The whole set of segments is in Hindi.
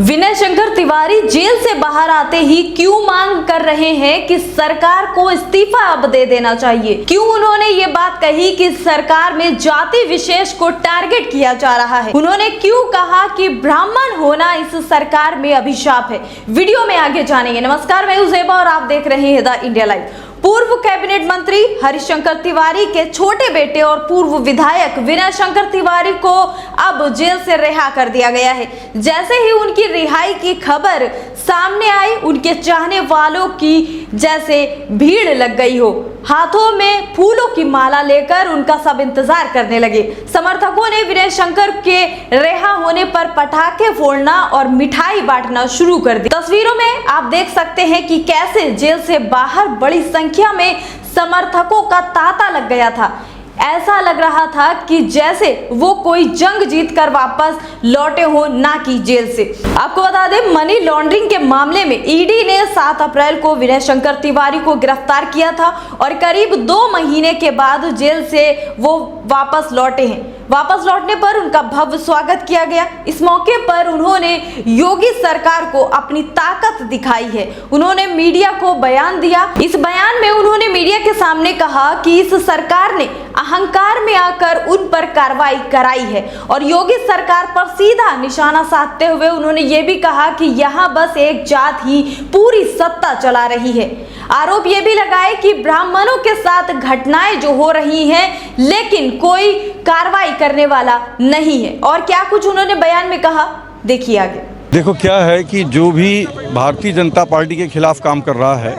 विनय शंकर तिवारी जेल से बाहर आते ही क्यों मांग कर रहे हैं कि सरकार को इस्तीफा अब दे देना चाहिए। क्यों उन्होंने ये बात कही कि सरकार में जाति विशेष को टारगेट किया जा रहा है। उन्होंने क्यों कहा कि ब्राह्मण होना इस सरकार में अभिशाप है। वीडियो में आगे जानेंगे। नमस्कार, मैं उजेबा और आप देख रहे हैं द इंडिया लाइव। पूर्व कैबिनेट मंत्री हरिशंकर तिवारी के छोटे बेटे और पूर्व विधायक विनय शंकर तिवारी को अब जेल से रिहा कर दिया गया है। जैसे ही उनकी रिहाई की खबर सामने आई, उनके चाहने वालों की जैसे भीड़ लग गई हो। हाथों में फूलों की माला लेकर उनका सब इंतजार करने लगे। समर्थकों ने विनय शंकर के रिहा होने पर पटाखे फोड़ना और मिठाई बांटना शुरू कर दी। तस्वीरों में आप देख सकते हैं कि कैसे जेल से बाहर बड़ी संख्या में समर्थकों का तांता लग गया था। ऐसा लग रहा था कि जैसे वो कोई जंग जीतकर वापस लौटे हो, ना कि जेल से। आपको बता दें, मनी लॉन्ड्रिंग के मामले में ईडी ने 7 अप्रैल को विनय शंकर तिवारी को गिरफ्तार किया था और करीब 2 महीने के बाद जेल से वो वापस लौटे हैं। वापस लौटने पर उनका भव्य स्वागत किया गया। इस मौके पर उन्होंने योगी सरकार को अपनी ताकत दिखाई है। उन्होंने मीडिया को बयान दिया। इस बयान में उन्होंने मीडिया के सामने कहा कि इस सरकार ने अहंकार में आकर उन पर कार्रवाई कराई है और योगी सरकार पर सीधा निशाना साधते हुए उन्होंने ये भी कहा कि यहाँ बस एक जात ही पूरी सत्ता चला रही है। आरोप ये भी लगाए कि ब्राह्मणों के साथ घटनाएं जो हो रही हैं, लेकिन कोई कार्रवाई करने वाला नहीं है। और क्या कुछ उन्होंने बयान में कहा, देखिए आगे। देखो, क्या है कि जो भी भारतीय जनता पार्टी के खिलाफ काम कर रहा है,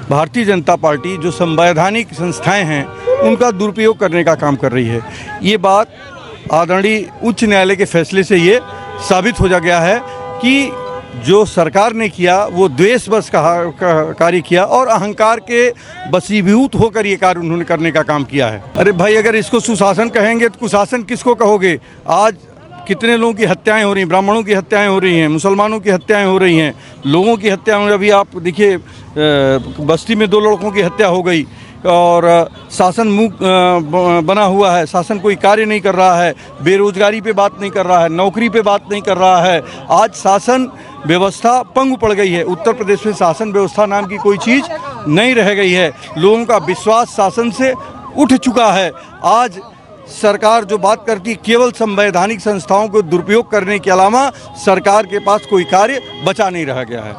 भारतीय जनता पार्टी जो संवैधानिक संस्थाएं हैं उनका दुरुपयोग करने का काम कर रही है। ये बात आदरणीय उच्च न्यायालय के फैसले से ये साबित हो जा गया है कि जो सरकार ने किया वो द्वेष बस कार्य किया और अहंकार के बसीभूत होकर ये कार्य उन्होंने करने का काम किया है। अरे भाई, अगर इसको सुशासन कहेंगे तो कुशासन किसको कहोगे। आज कितने लोगों की हत्याएं हो रही हैं, ब्राह्मणों की हत्याएं हो रही हैं, मुसलमानों की हत्याएं हो रही हैं, लोगों की हत्या हो रही। अभी आप देखिए, बस्ती में 2 लड़कों की हत्या हो गई और शासन मुक्त बना हुआ है। शासन कोई कार्य नहीं कर रहा है, बेरोजगारी पे बात नहीं कर रहा है, नौकरी पे बात नहीं कर रहा है। आज शासन व्यवस्था पंगु पड़ गई है। उत्तर प्रदेश में शासन व्यवस्था नाम की कोई चीज़ नहीं रह गई है। लोगों का विश्वास शासन से उठ चुका है। आज सरकार जो बात करती है, केवल संवैधानिक संस्थाओं को दुरुपयोग करने के अलावा सरकार के पास कोई कार्य बचा नहीं रह गया है।